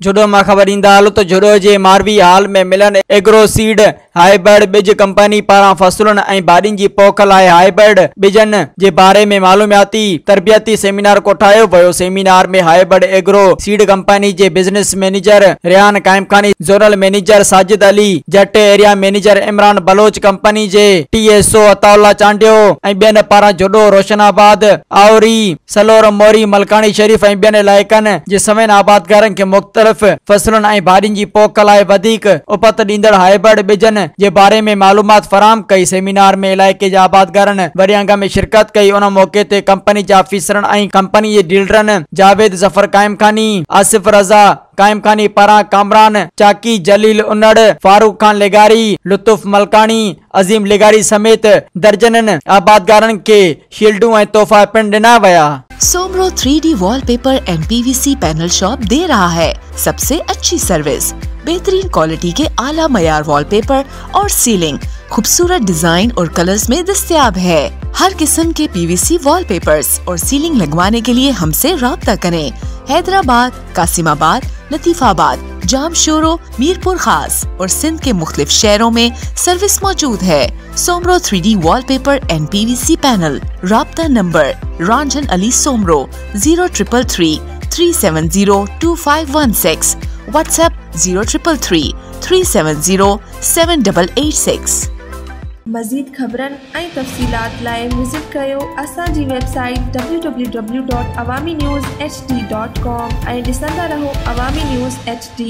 जुडो मां ख़बर ईंदा हलो तो जुडो जे मारवी हाल में मिलन एग्रो सीड हाइब्रिड बिज कंपनी पारां फसलुनि ऐं भाॼियुनि जी पोख लाइ हाइब्रिड बिजनि जे बारे में मालूमाती तरबियती सेमिनार कोठायो वियो। सेमिनार में हाइब्रिड एग्रो सीड कंपनी जे business manager Riyan Kaimkhani, zonal manager Sajid Ali Jat, area manager Imran Baloch, company जे TSO अताउल्ला चांडियो ऐं ॿियनि पारां जुडो रोशनाबाद, आवरी, सलोर, मोरी, मलकानी शरीफ ऐं ॿियनि इलाइक़नि जे सवें आबादगारनि खे मुख़्तलिफ़ फसलुनि ऐं भाॼियुनि जी पोख लाइ वधीक उपत ॾींदड़ हाइब्रिड बिजनि जे बारे में मालूमात फराहम कई। सेमिनार में इलाइक़े जे आबादगारनि वॾी अंग में शिरकत कई। उन मौके ते कंपनी जे ऑफिसरनि ऐं कंपनी जे डीलरनि जावेद जफर काइमखानी, आसिफ रज़ा काइमखानी पारां कामरान चाकी, जलील उन्नड़, फारूक खान लेगारी, लुतुफ मलकानी, अजीम लेगारी समेत दर्जननि आबादगारनि के शील्डूं ऐं तोहफा पिण ॾिना विया। Soomro 3D wallpaper and PVC panel shop दे रहा है सबसे अच्छी सर्विस, बेहतरीन क्वालिटी के आला मयार वॉलपेपर और सीलिंग खूबसूरत डिजाइन और कलर्स में दस्तयाब है। हर किस्म के PVC वॉलपेपर्स और सीलिंग लगवाने के लिए हमसे राब्ता करें। हैदराबाद, कासिमाबाद, लतीफाबाद, जामशोरो, मीरपुर खास और सिंध के मुख्तलिफ शहरों में सर्विस मौजूद है। Soomro 3D wallpaper and PVC panel. राब्ता नंबर रंजन अली सोमरो 0333 370 2516, व्हाट्सएप 0333 370 7886। मज़ीद ख़बरनि ऐं तफ़सीलात लाइ विज़िट कयो असांजी वेबसाइट www.awamiNewsHD.com ऐं ॾिसंदा रहो अवामी न्यूज़ HD।